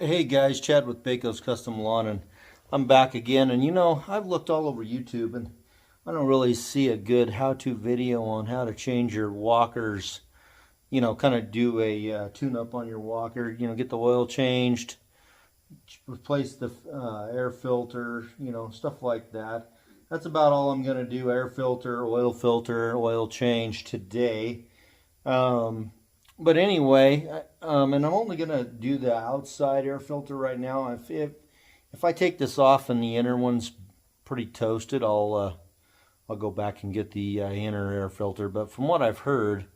Hey guys, Chad with BAKO'S Custom Lawn, and I'm back again. And I've looked all over YouTube and I don't really see a good how-to video on how to change your walkers. Kind of do a tune-up on your walker. Get the oil changed, replace the air filter, stuff like that. That's about all I'm going to do. Air filter, oil change today. But anyway, and I'm only going to do the outside air filter right now. If I take this off and the inner one's pretty toasted, I'll go back and get the inner air filter. But from what I've heard,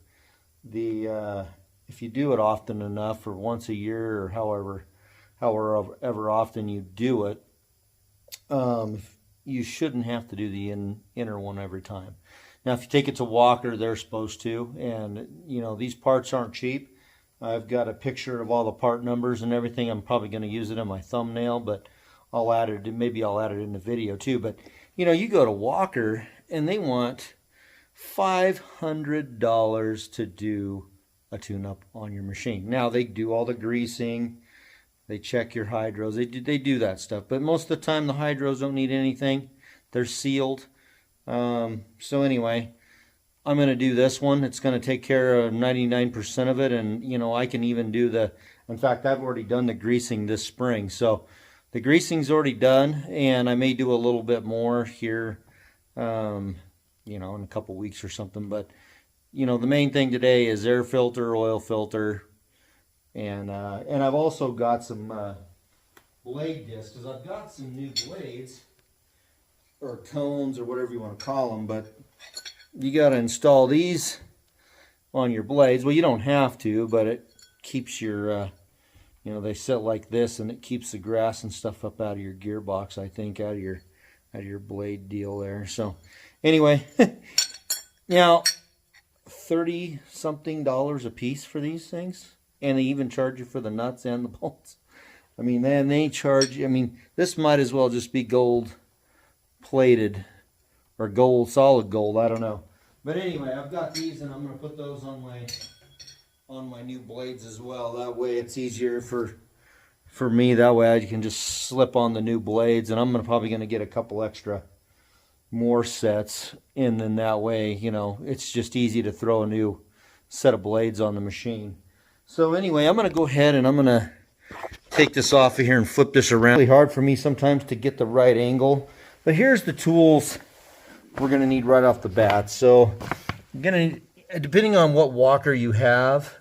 if you do it often enough, or once a year, or however often you do it, you shouldn't have to do the inner one every time. Now, if you take it to Walker, they're supposed to, and these parts aren't cheap. I've got a picture of all the part numbers and everything. I'm probably going to use it in my thumbnail, but I'll add it. Maybe I'll add it in the video too. But you go to Walker and they want $500 to do a tune-up on your machine. Now they do all the greasing, they check your hydros, they do that stuff. But most of the time the hydros don't need anything. They're sealed. So anyway, I'm going to do this one. It's going to take care of 99% of it, and I can even do in fact, I've already done the greasing this spring. So the greasing's already done, and I may do a little bit more here, in a couple weeks or something. But the main thing today is air filter, oil filter, and I've also got some blade discs, because I've got some new blades, or tones, or whatever you want to call them. But you got to install these on your blades. Well, you don't have to, but it keeps your they sit like this, and it keeps the grass and stuff up out of your gearbox, I think, out of your blade deal there. So anyway, now $30-something a piece for these things, and they even charge you for the nuts and the bolts. I mean, man, they charge. I mean, this might as well just be gold plated, or solid gold, I don't know. But anyway, I've got these, and I'm going to put those on my new blades as well. That way it's easier for me. That way I can just slip on the new blades, and I'm probably going to get a couple extra more sets in. Then that way, it's just easy to throw a new set of blades on the machine. So anyway, I'm going to go ahead and I'm going to take this off of here and flip this around. It's really hard for me sometimes to get the right angle. But here's the tools we're going to need right off the bat. So I'm going to need, depending on what walker you have,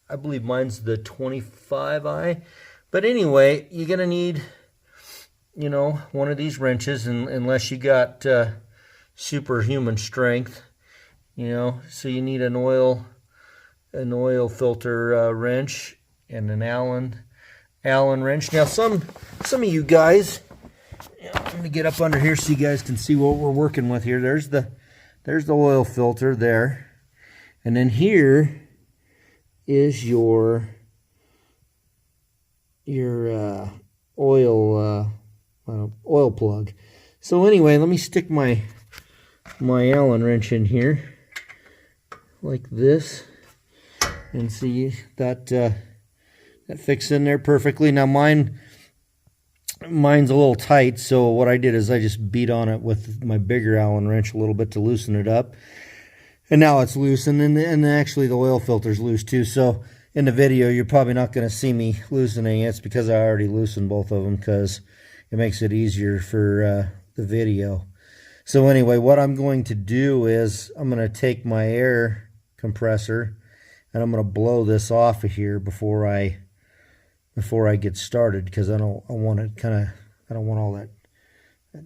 I believe mine's the 25i. But anyway, you're going to need, one of these wrenches, unless you got superhuman strength, So you need an oil filter wrench, and an Allen wrench. Now some of you guys, let me get up under here so you guys can see what we're working with here. There's the oil filter there, and then here is your oil plug. So anyway, let me stick my Allen wrench in here like this, and see that fits in there perfectly. Now mine's a little tight, so what I did is I just beat on it with my bigger Allen wrench a little bit to loosen it up, and now it's loose. And then actually the oil filter's loose too. So in the video you're probably not going to see me loosening it. It's because I already loosened both of them, because it makes it easier for the video. So anyway, what I'm going to do is I'm going to take my air compressor and I'm going to blow this off of here before I get started, because I don't want all that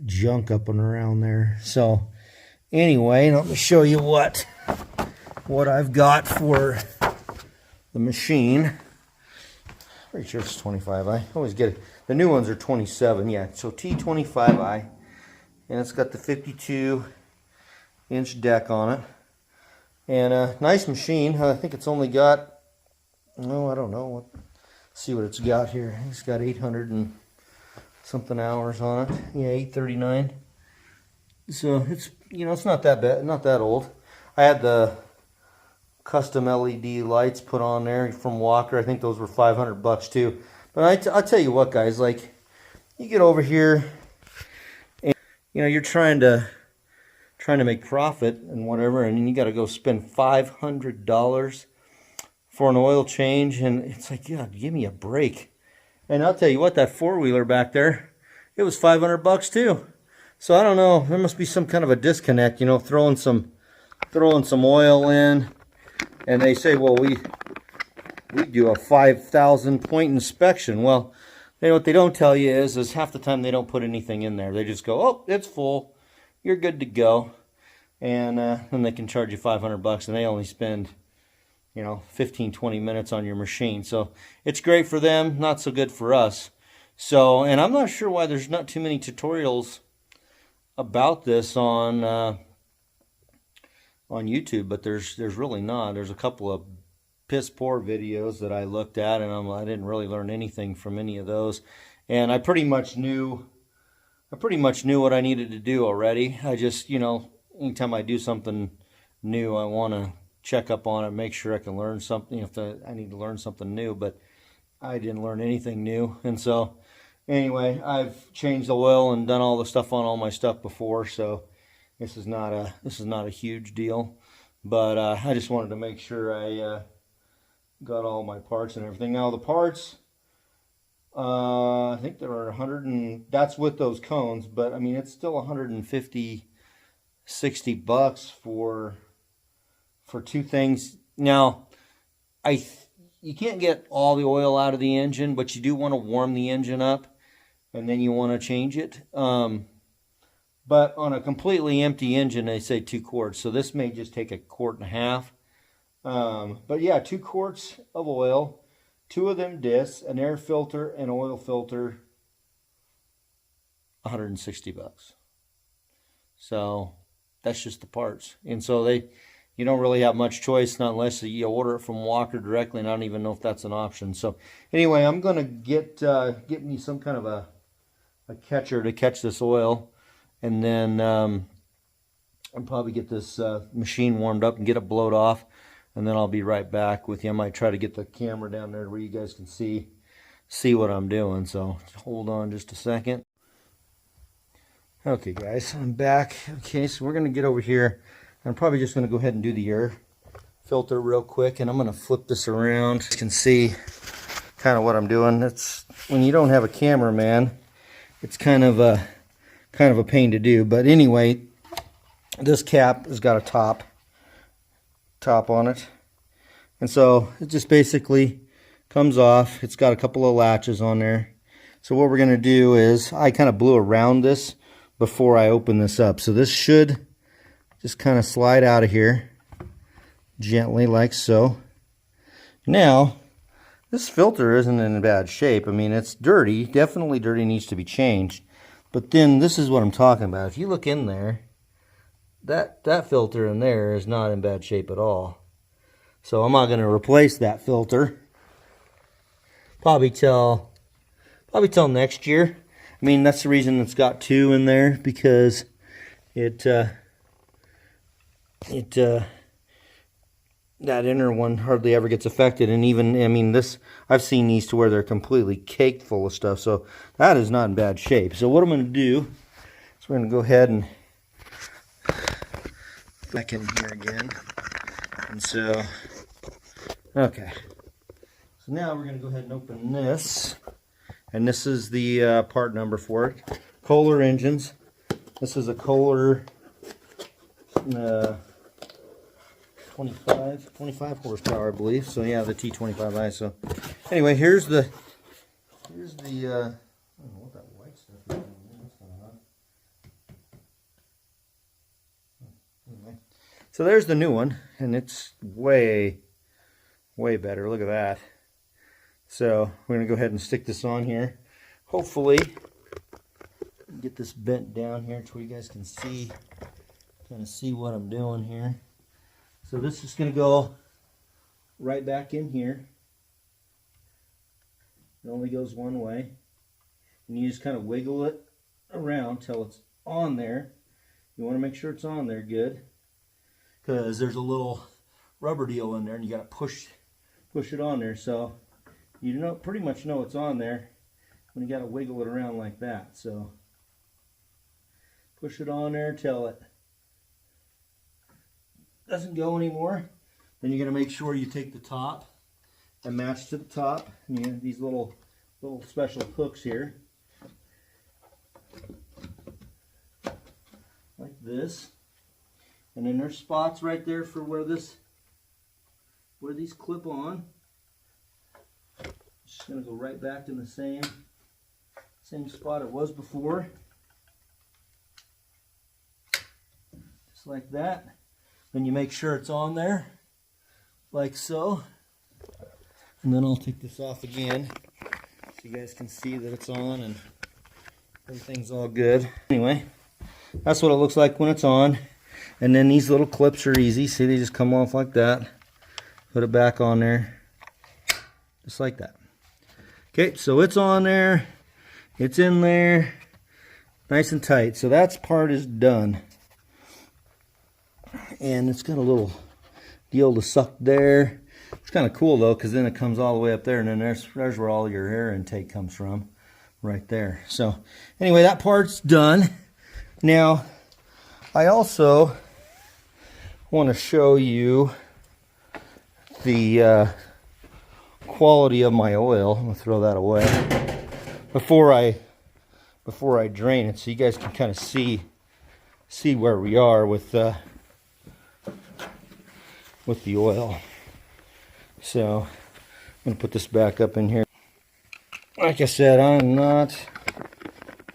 junk up and around there. So anyway, let me show you what I've got for the machine. Pretty sure it's 25i. I always get it. The new ones are 27. Yeah, so T25i, and it's got the 52-inch deck on it, and a nice machine. I think it's only got, I don't know. See what it's got here. It's got 800 and something hours on it. Yeah, 839. So it's it's not that bad, not that old. I had the custom LED lights put on there from Walker. I think those were $500 too. But I'll tell you what, guys, like, you get over here and, you know, you're trying to make profit and whatever, and you got to go spend $500 for an oil change, and it's like, yeah, give me a break. And I'll tell you what, that four-wheeler back there, it was $500 too. So I don't know, there must be some kind of a disconnect, you know, throwing some oil in, and they say, well, we do a 5,000 point inspection. Well, you know what they don't tell you is half the time they don't put anything in there. They just go, oh, it's full, you're good to go, and then they can charge you $500, and they only spend, you know, 15-20 minutes on your machine. So it's great for them, not so good for us. So, and I'm not sure why there's not too many tutorials about this on YouTube, but there's really not. There's a couple of piss poor videos that I looked at, and I didn't really learn anything from any of those. And I pretty much knew what I needed to do already. I just, you know, anytime I do something new, I want to check up on it, make sure I can learn something if I need to learn something new, but I didn't learn anything new. And so anyway, I've changed the oil and done all the stuff on all my stuff before, so this is not a huge deal. But I just wanted to make sure I got all my parts and everything. Now the parts, I think there are 100, and that's with those cones, but I mean, it's still 150, 60 bucks for two things. Now, you can't get all the oil out of the engine, but you do want to warm the engine up, and then you want to change it. But on a completely empty engine, they say 2 quarts. So this may just take 1.5 quarts. But yeah, 2 quarts of oil, 2 of them discs, an air filter, an oil filter, 160 bucks. So that's just the parts. And so you don't really have much choice, not unless you order it from Walker directly, and I don't even know if that's an option. So anyway, I'm gonna get me some kind of a catcher to catch this oil, and then I'll probably get this machine warmed up and get it blowed off, and then I'll be right back with you. I might try to get the camera down there where you guys can see what I'm doing. So hold on just a second. Okay, guys, I'm back. Okay, so we're gonna get over here. I'm probably just going to go ahead and do the air filter real quick, and I'm going to flip this around. You can see kind of what I'm doing. It's when you don't have a cameraman, it's kind of a pain to do. But anyway, this cap has got a top on it, and so it just basically comes off. It's got a couple of latches on there. So what we're going to do is, I kind of blew around this before I open this up, so this should just kind of slide out of here gently, like so. Now, this filter isn't in bad shape. I mean, it's dirty, definitely dirty, needs to be changed. But then this is what I'm talking about. If you look in there, that filter in there is not in bad shape at all. So I'm not going to replace that filter. Probably till next year. I mean, that's the reason it's got 2 in there, because that inner one hardly ever gets affected. And even, I mean, I've seen these to where they're completely caked full of stuff, so that is not in bad shape. So what I'm going to do is we're going to go ahead and back in here again. And so, okay, so now we're going to go ahead and open this, and this is the part number for it. Kohler engines. This is a Kohler 25 horsepower, I believe. So yeah, the T25i. So anyway, here's the I don't know what that white stuff is. That's not hot. Anyway, so there's the new one, and it's way better. Look at that. So we're gonna go ahead and stick this on here. Hopefully get this bent down here so you guys can see, kind of see what I'm doing here. So this is going to go right back in here. It only goes one way. And you just kind of wiggle it around till it's on there. You want to make sure it's on there good, because there's a little rubber deal in there and you got to push it on there. So you know, pretty much know it's on there when you got to wiggle it around like that. So push it on there till it doesn't go anymore. Then you're going to make sure you take the top and match to the top. And you have these little special hooks here, like this. And then there's spots right there for where these clip on. Just going to go right back in the same spot it was before. Just like that. Then you make sure it's on there, like so. And then I'll take this off again so you guys can see that it's on and everything's all good. Anyway, that's what it looks like when it's on. And then these little clips are easy. See, they just come off like that. Put it back on there, just like that. Okay, so it's on there. It's in there, nice and tight. So that part is done. And it's got a little deal to suck there. It's kind of cool though, because then it comes all the way up there, and then there's where all your air intake comes from, right there. So anyway, that part's done. Now, I also want to show you the quality of my oil. I'm gonna throw that away before I drain it, so you guys can kind of see where we are with the oil. So I'm gonna put this back up in here. Like I said, I'm not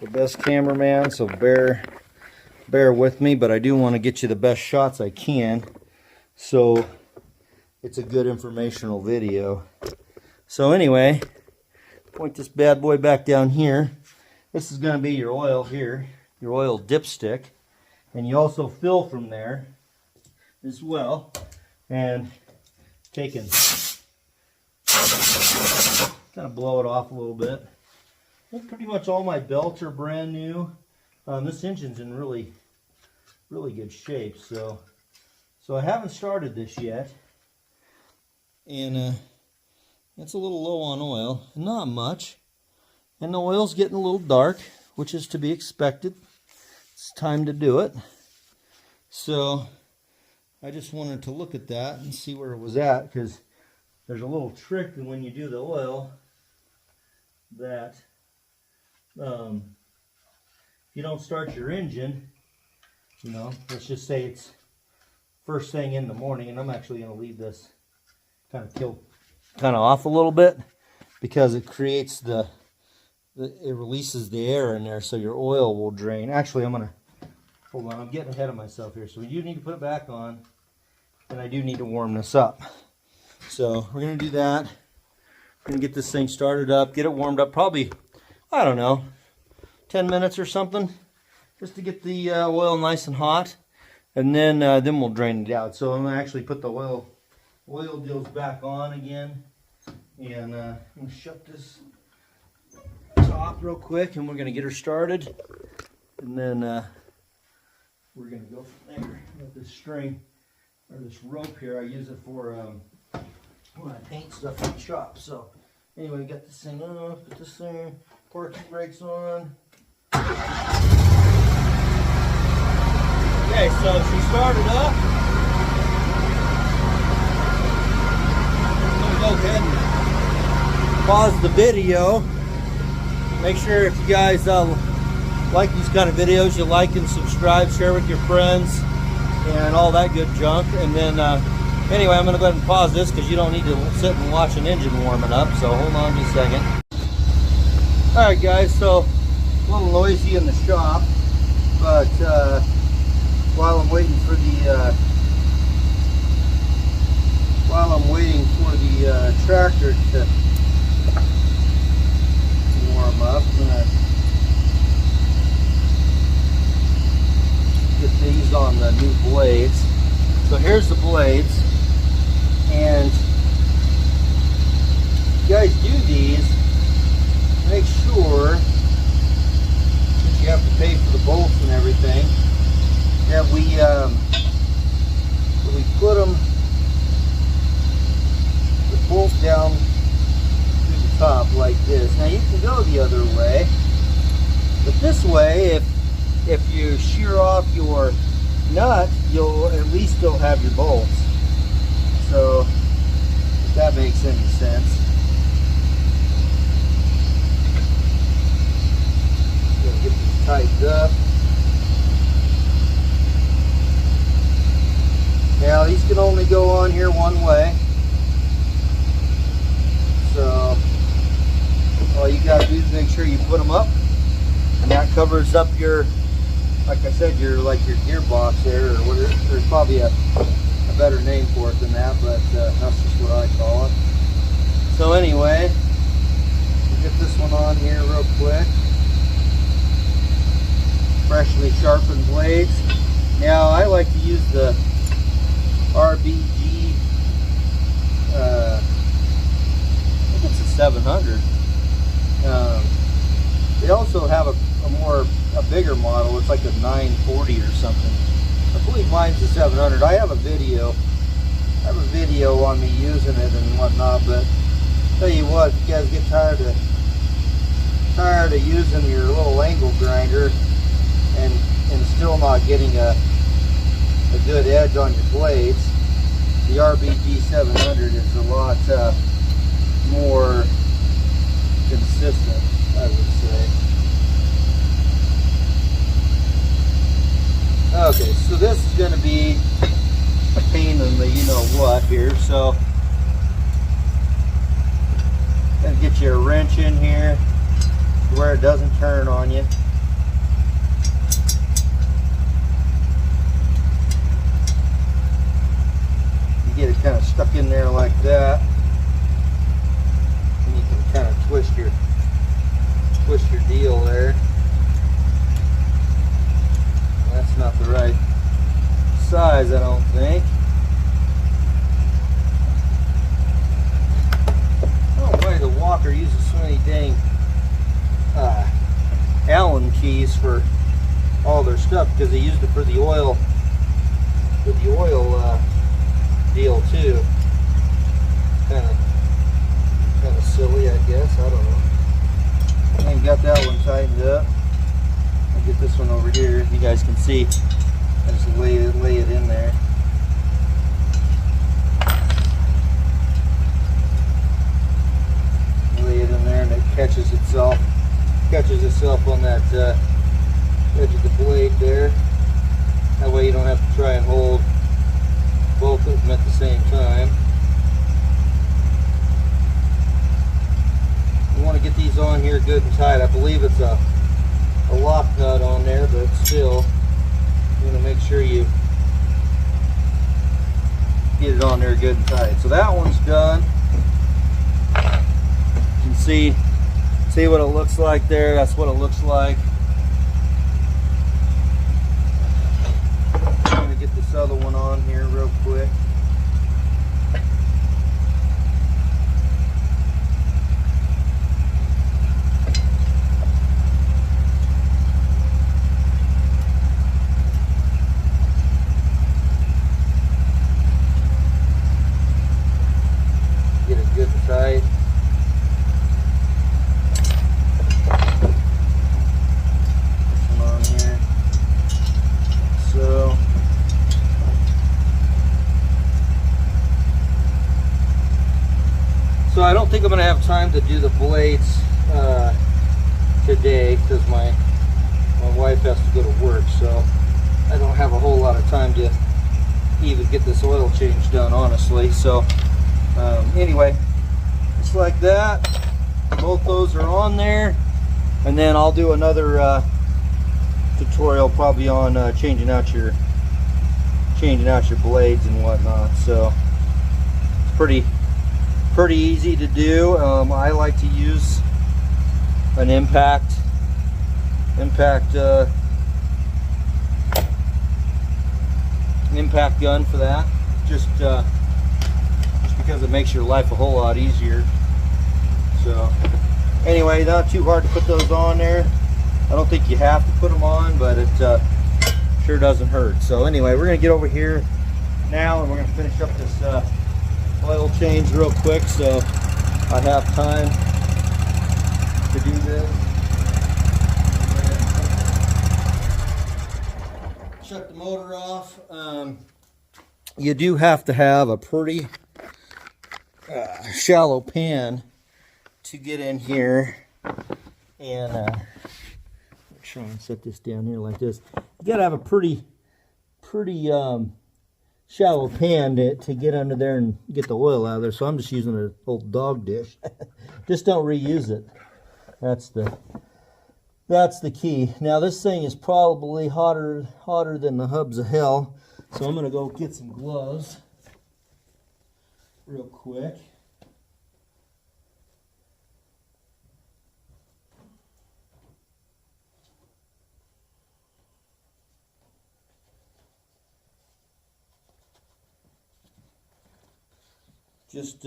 the best cameraman, so bear with me, but I do want to get you the best shots I can, so it's a good informational video. So anyway, point this bad boy back down here. This is going to be your oil here, your oil dipstick, and you also fill from there as well. And taking, kind of blow it off a little bit. Pretty much all my belts are brand new. This engine's in really good shape. So I haven't started this yet, and it's a little low on oil, not much, and the oil's getting a little dark, which is to be expected. It's time to do it. So I just wanted to look at that and see where it was at, because there's a little trick when you do the oil that if you don't start your engine, you know, let's just say it's first thing in the morning, and I'm actually going to leave this kind of off a little bit, because it creates it releases the air in there, so your oil will drain. Actually, hold on, I'm getting ahead of myself here. So we do need to put it back on, and I do need to warm this up. So we're going to do that. We're going to get this thing started up, get it warmed up, probably, I don't know, 10 minutes or something, just to get the oil nice and hot, and then we'll drain it out. So I'm going to actually put the oil deals back on again, and I'm going to shut this top real quick, and we're going to get her started, and then we're going to go from there with this string, or this rope here. I use it for when I paint stuff in the shop. So anyway, get this thing off, put this thing, parking brakes on. Okay, so she started up. I'm going to go ahead and pause the video. Make sure if you guys like these kind of videos, you like and subscribe, share with your friends, and all that good junk. And then anyway, I'm going to go ahead and pause this, because you don't need to sit and watch an engine warming up. So hold on just a second. Alright guys, so a little noisy in the shop, but while I'm waiting for the tractor to warm up, I'm gonna get these on the new blades. So here's the blades, and you guys do these, make sure, since you have to pay for the bolts and everything, that we put them, the bolt down through the This way, if you shear off your nut, you'll at least still have your bolts. So if that makes any sense. Gonna get these tightened up. Now these can only go on here one way. So all you gotta do is make sure you put them up, and that covers up your, like I said, your gearbox there, or whatever. There's probably a better name for it than that, but that's just what I call it. So anyway, we'll get this one on here real quick. Freshly sharpened blades. Now I like to use the RBG, I think it's a 700. They also have a bigger model. It's like a 940 or something. I believe mine's a 700. I have a video on me using it and whatnot, but tell you what, if you guys get tired of using your little angle grinder and still not getting a good edge on your blades, the RBG 700 is a lot more consistent, I would say. Okay, so this is going to be a pain in the you-know-what here, so going to get you a wrench in here where it doesn't turn on you. Get it kind of stuck in there like that, and you can kind of twist your deal there. That's not the right size, I don't think. I don't know why the Walker uses so many dang Allen keys for all their stuff, because they used it for the oil deal too. Kind of silly, I guess. I don't know. I ain't got that one tightened up. I'll get this one over here. You guys can see. I just lay it in there. Lay it in there, and it catches itself on that edge of the blade there. That way you don't have to try and hold both of them at the same time. You want to get these on here good and tight. I believe it's a lock nut on there, but still, you want to make sure you get it on there good and tight. So that one's done. You can see what it looks like there. That's what it looks like. I'm going to get this other one on here real quick. Get it good and tight. So I don't think I'm going to have time to do the blades today, because my wife has to go to work, so I don't have a whole lot of time to even get this oil change done, honestly. So anyway, just like that, both those are on there, and then I'll do another tutorial probably on changing out your blades and whatnot. So it's pretty easy to do. I like to use an impact gun for that, just because it makes your life a whole lot easier. So anyway, not too hard to put those on there. I don't think you have to put them on, but it sure doesn't hurt. So anyway, we're gonna get over here now, and we're gonna finish up this oil change real quick, so I have time to do this. motor off. You do have to have a pretty shallow pan to get in here, and try and set this down here like this. You gotta have a pretty shallow pan to get under there and get the oil out of there. So I'm just using an old dog dish. Just don't reuse it. That's the key. Now this thing is probably hotter than the hubs of hell. So I'm gonna go get some gloves real quick. Just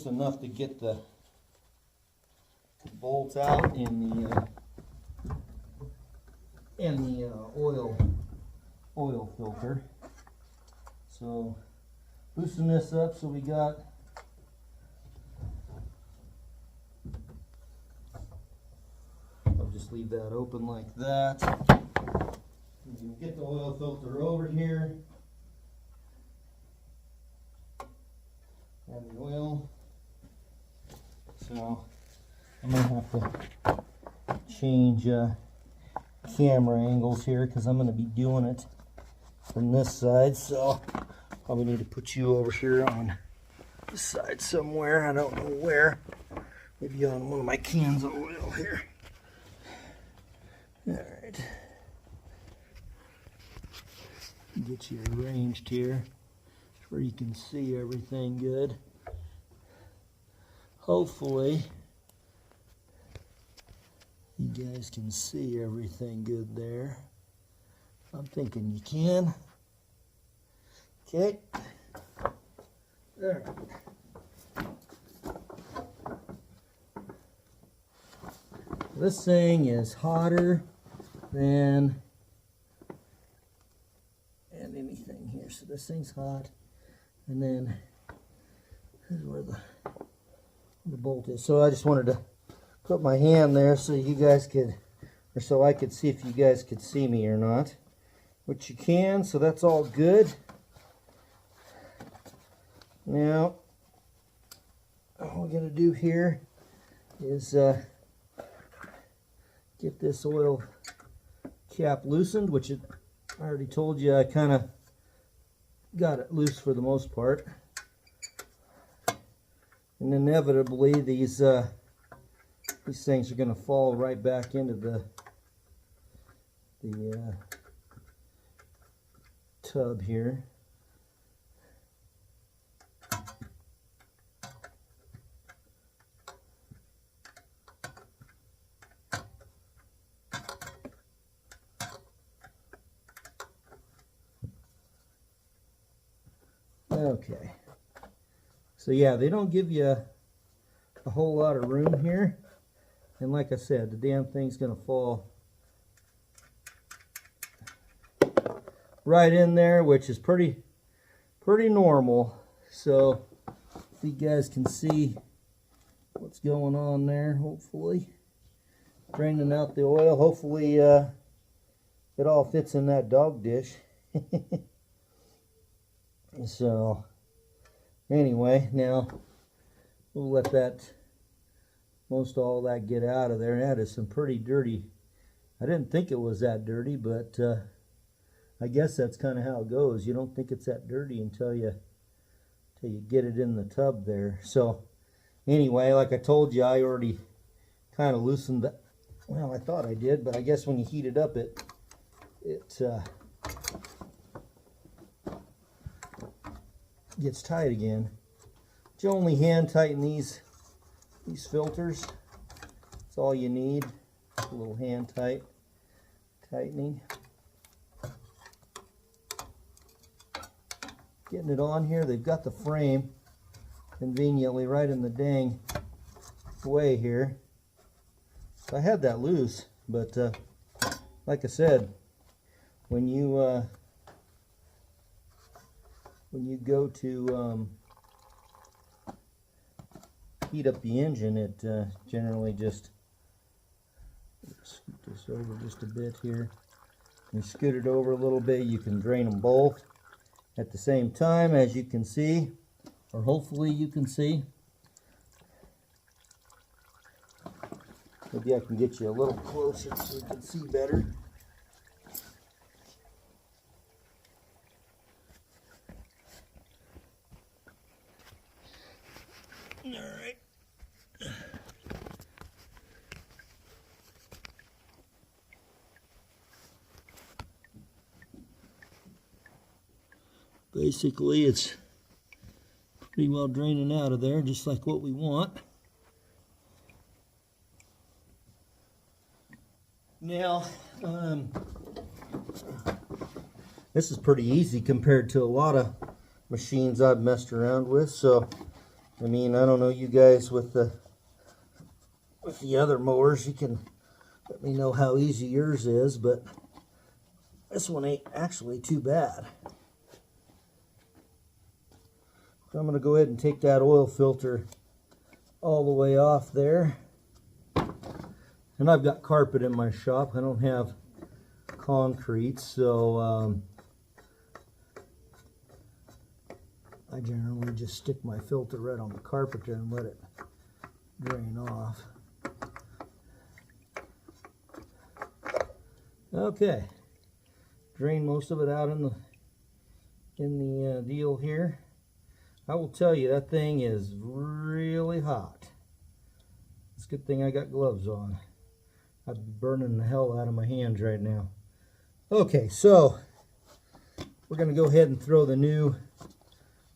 enough to get the bolts out and the oil filter. So loosen this up. So we got I'll just leave that open like that. You can get the oil filter over here. And the oil. So I'm gonna have to change camera angles here because I'm gonna be doing it from this side. So probably need to put you over here on this side somewhere. I don't know where. Maybe on one of my cans of oil here. All right. Get you arranged here where you can see everything good. Hopefully you guys can see everything good there. I'm thinking you can. Okay. There. This thing is hotter than anything here. So this thing's hot. And then here's where the bolt is. So I just wanted to put my hand there so you guys could, or so I could see if you guys could see me or not. Which you can, so that's all good. Now, all we're going to do here is get this oil cap loosened, which I already told you I kind of got it loose for the most part. And inevitably these things are going to fall right back into the tub here. Okay, so yeah, they don't give you a whole lot of room here, and like I said, the damn thing's gonna fall right in there, which is pretty normal. So if you guys can see what's going on there, hopefully draining out the oil. Hopefully it all fits in that dog dish. So anyway, now we'll let that most all that get out of there. That is some pretty dirty. I didn't think it was that dirty, but I guess that's kind of how it goes. You don't think it's that dirty until you get it in the tub there. So anyway, like I told you, I already kind of loosened that. Well, I thought I did, but I guess when you heat it up, it gets tight again. But you only hand tighten these filters. That's all you need. A little hand tightening. Getting it on here. They've got the frame conveniently right in the dang way here. So I had that loose, but like I said, when you go to heat up the engine, it generally just scoot this over just a bit here. You scoot it over a little bit, you can drain them both at the same time, as you can see, or hopefully you can see. Maybe I can get you a little closer so you can see better. All right. Basically, it's pretty well draining out of there, just like what we want. Now, this is pretty easy compared to a lot of machines I've messed around with. So, I mean, I don't know, you guys with the other mowers, you can let me know how easy yours is, but this one ain't actually too bad. So I'm going to go ahead and take that oil filter all the way off there. And I've got carpet in my shop. I don't have concrete, so I generally just stick my filter right on the carpet there and let it drain off. Okay, drain most of it out in the deal here. I will tell you, that thing is really hot. It's a good thing I got gloves on. I'd be burning the hell out of my hands right now. Okay, so we're going to go ahead and throw the new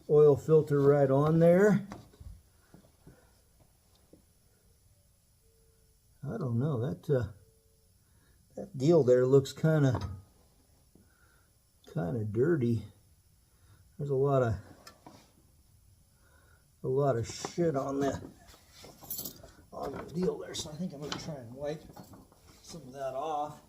oil filter right on there. I don't know, that deal there looks kind of dirty. There's a lot of shit on the deal there, so I think I'm going to try and wipe some of that off.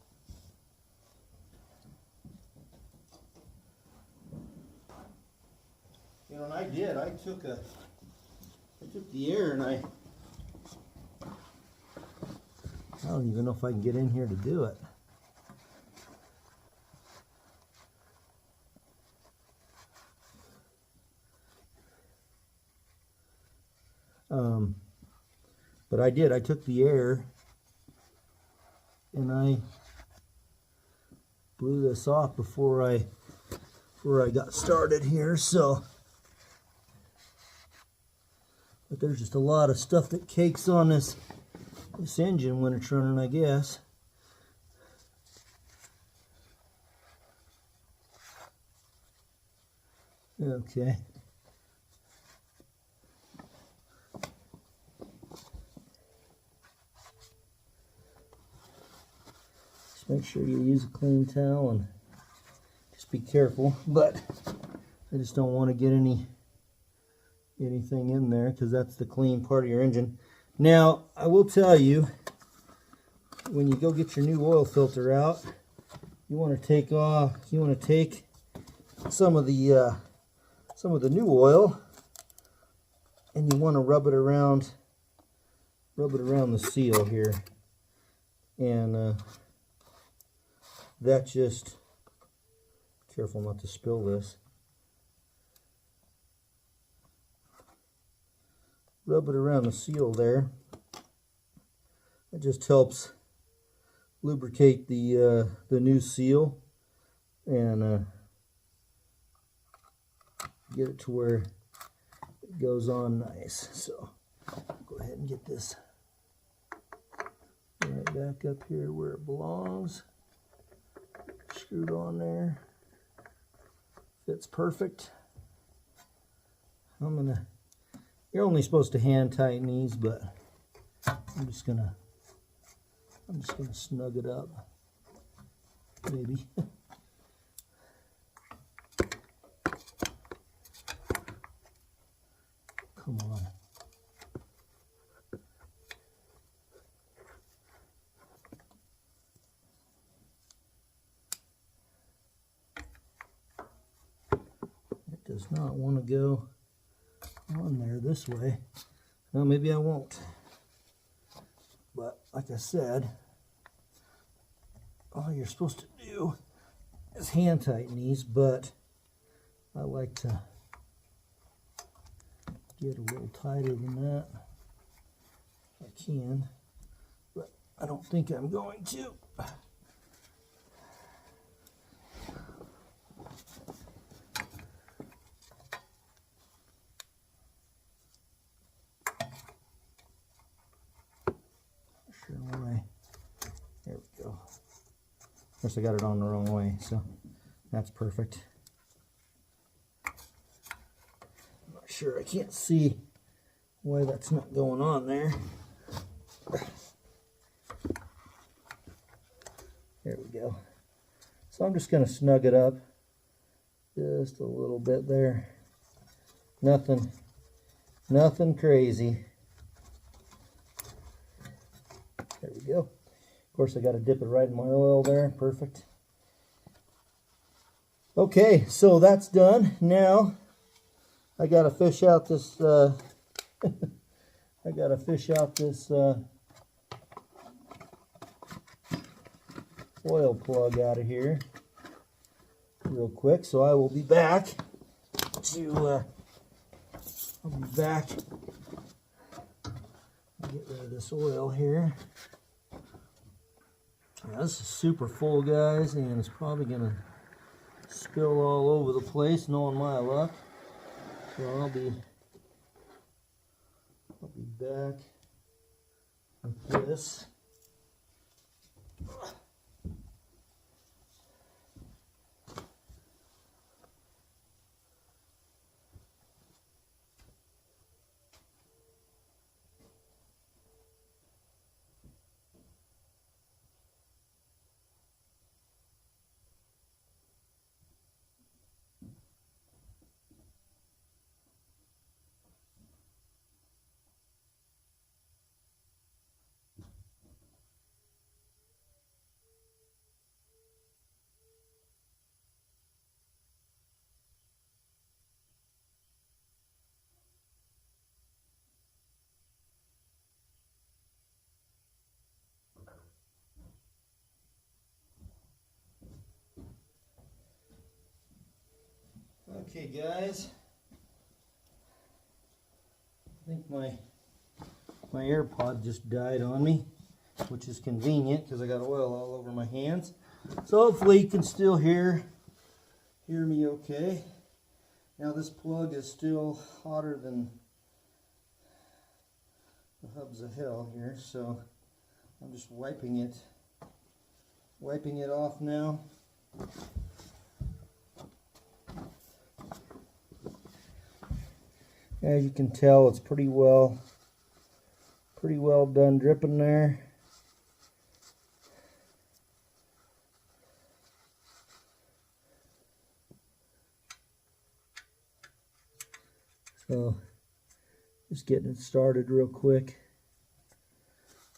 You know, and I did. I took the air and I don't even know if I can get in here to do it. But I did. I took the air and I blew this off before I got started here. So, but there's just a lot of stuff that cakes on this engine when it's running, I guess. Okay. Make sure you use a clean towel and just be careful. But I just don't want to get anything in there, because that's the clean part of your engine. Now, I will tell you, when you go get your new oil filter out, you want to take some of the new oil, and you want to rub it around the seal here, and that just, careful not to spill this. Rub it around the seal there. It just helps lubricate the new seal and get it to where it goes on nice. So go ahead and get this right back up here where it belongs. Screwed on there. Fits perfect. You're only supposed to hand tighten these, but I'm just gonna snug it up, maybe. Come on. It does not want to go on there this way. Well, maybe I won't. But like I said, all you're supposed to do as hand tighten these, but I like to get a little tighter than that if I can, but I don't think I'm going to. Sure why. There we go. Of course I got it on the wrong way, so that's perfect. I'm not sure, I can't see why that's not going on there. There we go. So I'm just going to snug it up just a little bit there. Nothing crazy. There we go. Of course I got to dip it right in my oil there. Perfect. Okay, so that's done. Now I got to fish out this I got to fish out this oil plug out of here real quick. So I will be back to get rid of this oil here. Now, this is super full, guys, and it's probably gonna spill all over the place, knowing my luck. So I'll be back with this. Okay, guys, I think my AirPod just died on me, which is convenient because I got oil all over my hands. So hopefully you can still hear me okay. Now this plug is still hotter than the hubs of hell here, so I'm just wiping it off now. As you can tell, it's pretty well done dripping there. So just getting it started real quick.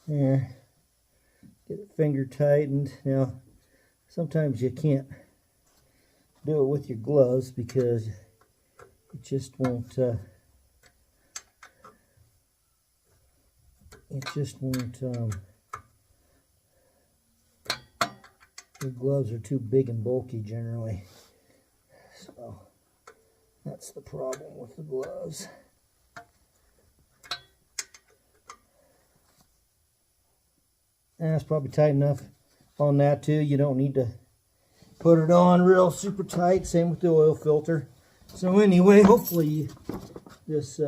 There. Get it finger tightened. Now sometimes you can't do it with your gloves because it just won't the gloves are too big and bulky generally, so that's the problem with the gloves. And that's probably tight enough on that too. You don't need to put it on real super tight. Same with the oil filter. So anyway, hopefully this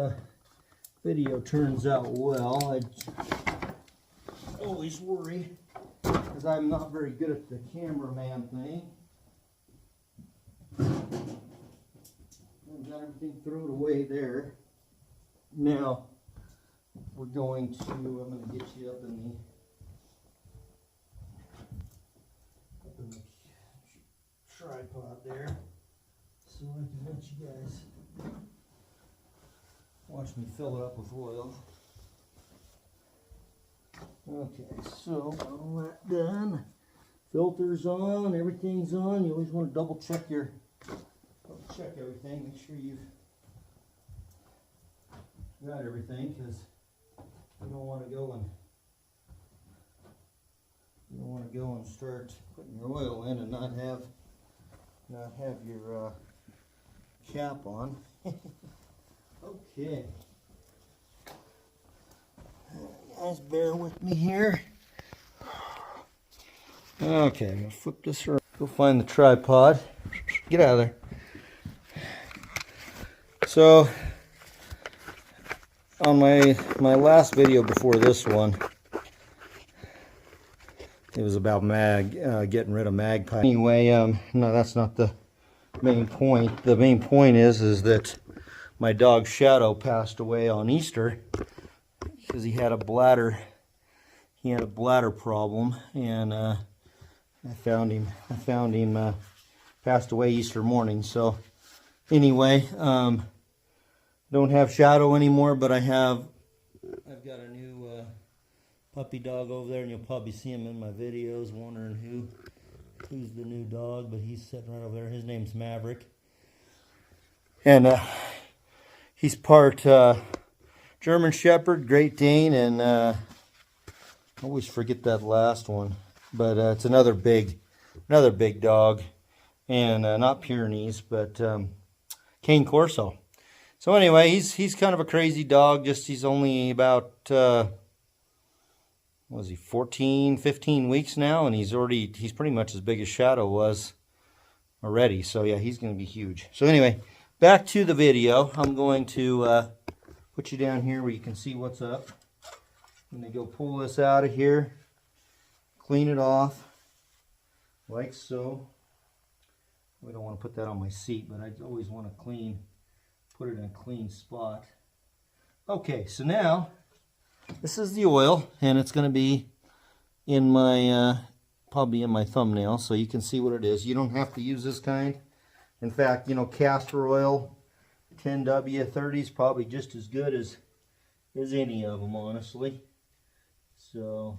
video turns out well. I always worry because I'm not very good at the cameraman thing. I've got everything thrown away there. Now we're going to, I'm going to get you up in the tripod there so I can let you guys watch me fill it up with oil. Okay, so all that done, filter's on, everything's on. You always want to double check everything, make sure you've got everything, because you don't want to go and start putting your oil in and not have not have your cap on. Okay. Guys, bear with me here. Okay, I'm gonna flip this around. Go find the tripod. Get out of there. So, on my last video before this one, it was about getting rid of magpie. Anyway, no, that's not the main point. The main point is that my dog Shadow passed away on Easter because he had a bladder problem, and I found him passed away Easter morning. So anyway, don't have Shadow anymore, but I've got a new puppy dog over there, and you'll probably see him in my videos, wondering who's the new dog, but he's sitting right over there. His name's Maverick, and he's part German Shepherd, Great Dane, and I always forget that last one, but it's another big dog, and not Pyrenees, but Cane Corso. So anyway, he's kind of a crazy dog. He's only about what is he, 14, 15 weeks now, and he's pretty much as big as Shadow was already. So yeah, he's going to be huge. So anyway, back to the video. I'm going to put you down here where you can see what's up. I'm going to go pull this out of here, clean it off like so. We don't want to put that on my seat, but I always want to put it in a clean spot. Okay, so now this is the oil, and it's going to be in my probably in my thumbnail, so you can see what it is. You don't have to use this kind. In fact, you know, castor oil 10W30 is probably just as good as any of them, honestly. So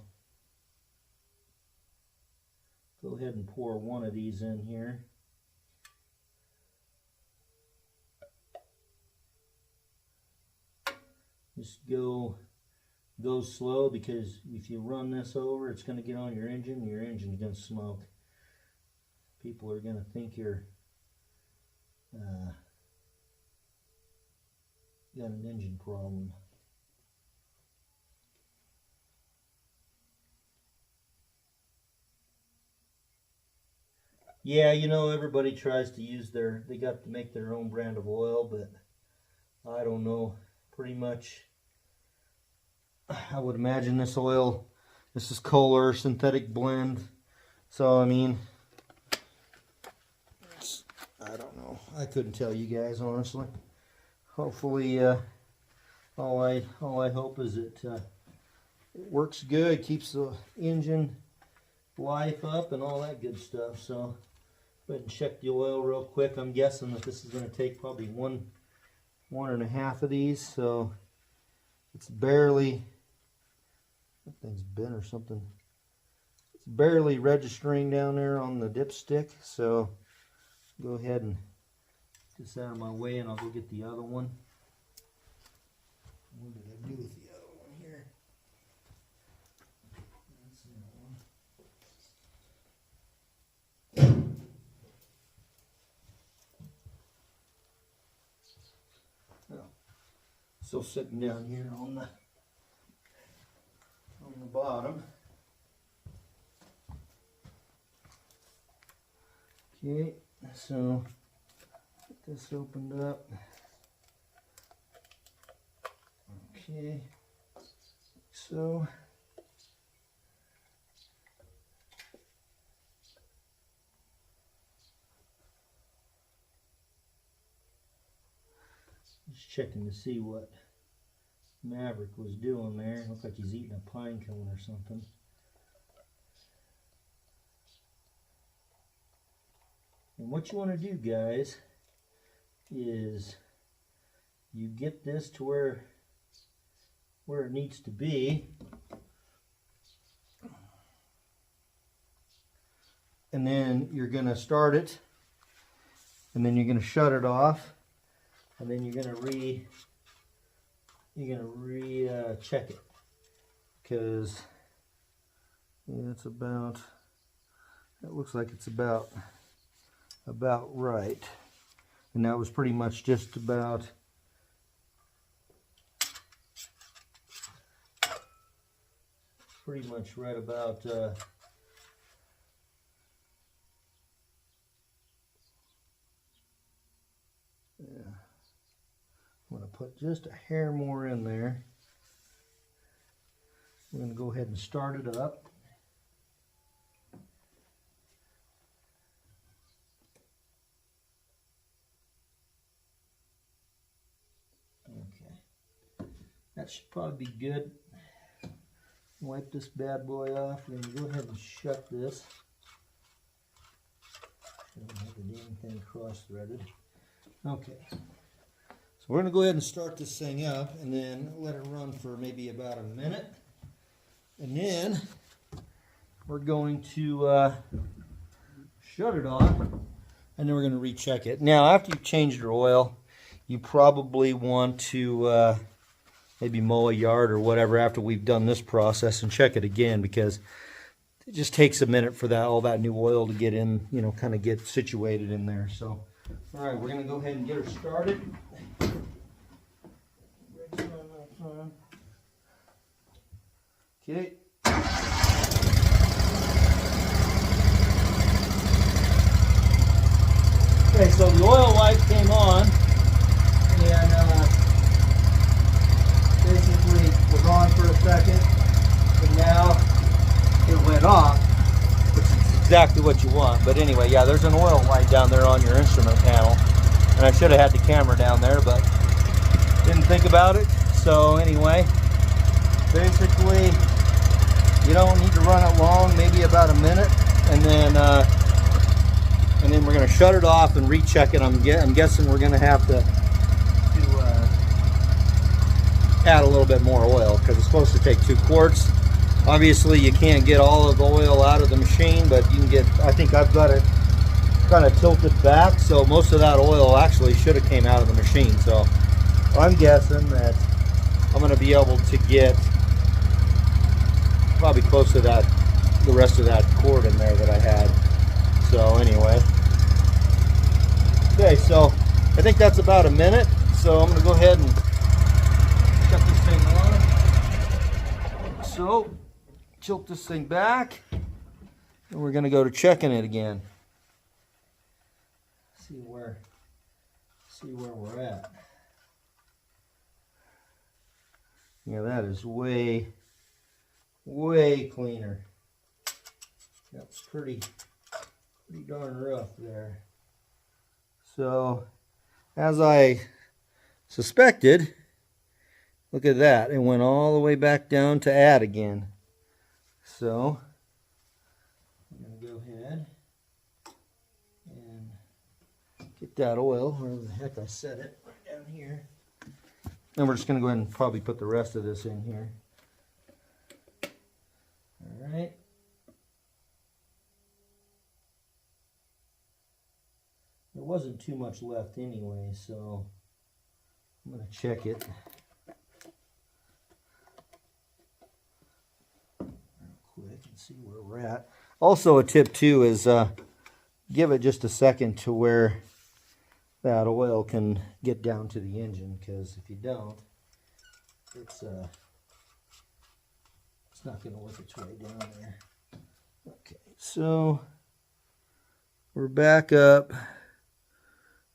go ahead and pour one of these in here. Just go slow, because if you run this over, it's going to get on your engine, and your engine's going to smoke. People are going to think you're got an engine problem. Yeah, you know, everybody tries to use they got to make their own brand of oil, but I don't know, pretty much I would imagine this is Kohler synthetic blend. So I mean, I don't know. I couldn't tell you guys, honestly. Hopefully, all I hope is it works good, keeps the engine life up, and all that good stuff. So go ahead and check the oil real quick. I'm guessing that this is going to take probably one and a half of these. So it's barely, that thing's bent or something. It's barely registering down there on the dipstick. So go ahead and get this out of my way, and I'll go get the other one. What did I do with the other one here? That's that one. Oh, still sitting down here on the bottom. Okay, so get this opened up. Okay, so just checking to see what Maverick was doing there. Looks like he's eating a pine cone or something. And what you want to do, guys, is you get this to where it needs to be, and then you're going to start it, and then you're going to shut it off, and then you're going to check it, because yeah, it looks like it's about about right. And that was pretty much just about right about yeah. I'm going to put just a hair more in there. I'm going to go ahead and start it up. Okay, that should probably be good. Wipe this bad boy off. We're going to go ahead and shut this. Don't have the damn thing cross-threaded. Okay. So we're going to go ahead and start this thing up and then let it run for maybe about a minute. And then we're going to shut it off and then we're going to recheck it. Now, after you've changed your oil, you probably want to maybe mow a yard or whatever after we've done this process and check it again, because it just takes a minute for that all that new oil to get in, you know, kind of get situated in there. So, all right, we're going to go ahead and get her started. Okay. Okay, so the oil light came on and basically was on for a second, and now it went off, which is exactly what you want. But anyway, yeah, there's an oil light down there on your instrument panel, and I should have had the camera down there, but didn't think about it. So anyway, basically, you don't need to run it long, maybe about a minute, and then we're going to shut it off and recheck it. I'm guessing we're going to have to add a little bit more oil because it's supposed to take 2 quarts. Obviously, you can't get all of the oil out of the machine, but you can get. I think I've got it kind of tilted back, so most of that oil actually should have came out of the machine. So I'm guessing that I'm going to be able to get probably close to that, the rest of that quart in there that I had. So anyway, okay, so I think that's about a minute. So I'm going to go ahead and shut this thing on. So tilt this thing back, and we're going to go to checking it again. See where we're at. Yeah, that is way cleaner. That's pretty darn rough there. So, as I suspected, look at that. It went all the way back down to add again. So, I'm going to go ahead and get that oil, wherever the heck I set it, right down here. And we're just going to go ahead and probably put the rest of this in here. All right. There wasn't too much left anyway, so I'm going to check it real quick and see where we're at. Also, a tip too is give it just a second to where that oil can get down to the engine, because if you don't, it's not going to work its way down there. Okay, so we're back up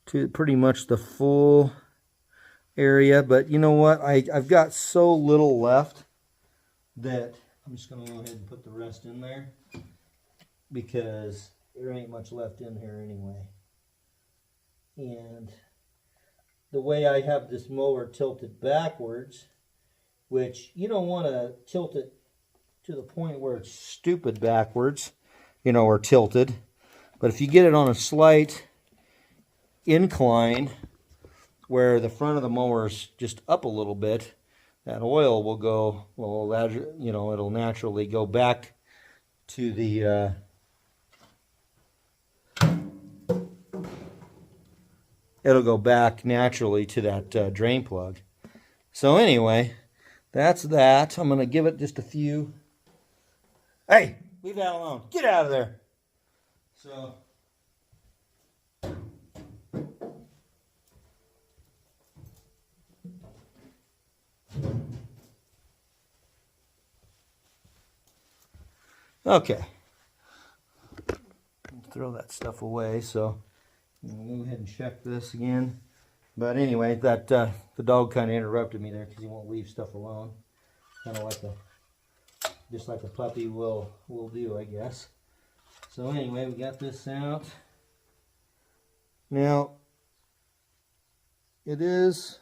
to pretty much the full area, but you know what? I've got so little left that I'm just going to go ahead and put the rest in there, because there ain't much left in here anyway. And the way I have this mower tilted backwards, which you don't want to tilt it to the point where it's stupid backwards, you know, or tilted. But if you get it on a slight incline where the front of the mower is just up a little bit, that oil will go, well, you know, it'll naturally go back to the it'll go back naturally to that drain plug. So anyway, that's that. I'm going to give it just a few. Hey, leave that alone. Get out of there. So Okay. Throw that stuff away. So we'll go ahead and check this again. But anyway, that the dog kind of interrupted me there because he won't leave stuff alone. Kind of like just like a puppy will do, I guess. So anyway, we got this out. Now, it is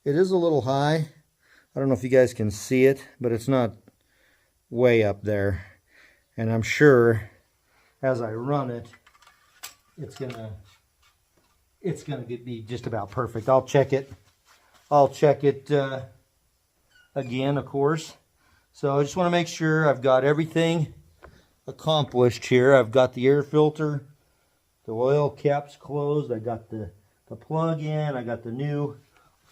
a little high. I don't know if you guys can see it, but it's not way up there. And I'm sure as I run it, it's gonna be just about perfect. I'll check it again, of course. So I just want to make sure I've got everything accomplished here. I've got the air filter, the oil caps closed, I got the plug in, I got the new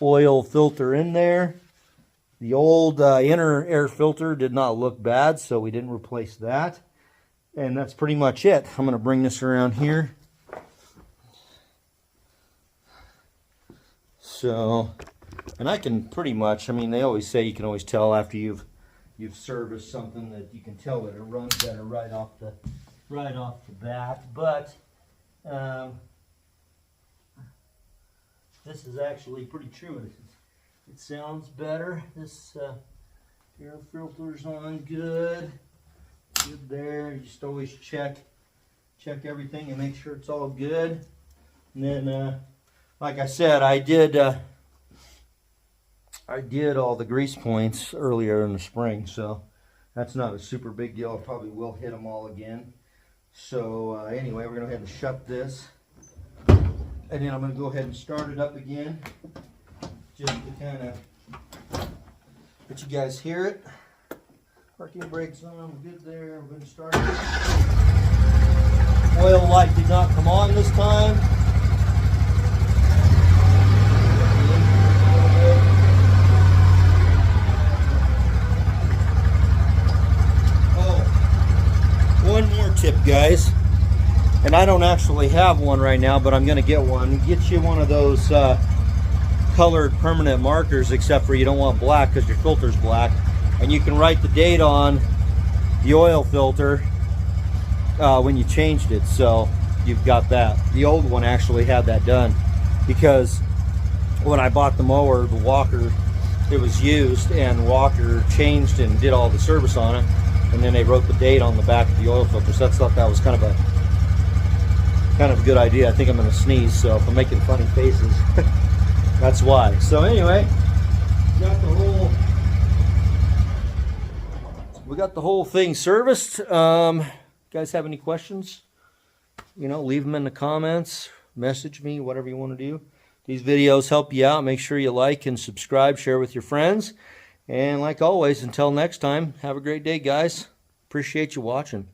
oil filter in there. The old inner air filter did not look bad, so we didn't replace that. And that's pretty much it. I'm going to bring this around here. So, and I can pretty much, I mean, they always say you can always tell after you've serviced something that you can tell that it runs better right off the bat. But this is actually pretty true. It sounds better. This air filter's on good there. You just always check everything and make sure it's all good. And then, like I said, I did all the grease points earlier in the spring, so that's not a super big deal. I probably will hit them all again. So anyway, we're going to go ahead and shut this. And then I'm going to go ahead and start it up again, just to kind of let you guys hear it. Parking brakes on, we're good there. We're going to start it. Oil light did not come on this time. One more tip, guys, and I don't actually have one right now, but I'm going to get one. Get you one of those colored permanent markers, except for you don't want black because your filter's black, and you can write the date on the oil filter when you changed it, so you've got that. The old one actually had that done because when I bought the mower, the Walker, it was used, and Walker changed and did all the service on it. And then they wrote the date on the back of the oil filter. So I thought that was kind of a good idea. I think I'm going to sneeze, so if I'm making funny faces, that's why. So anyway, we got the whole thing serviced. Guys have any questions? You know, leave them in the comments. Message me, whatever you want to do. These videos help you out. Make sure you like and subscribe, share with your friends. And like always, until next time, have a great day, guys. Appreciate you watching.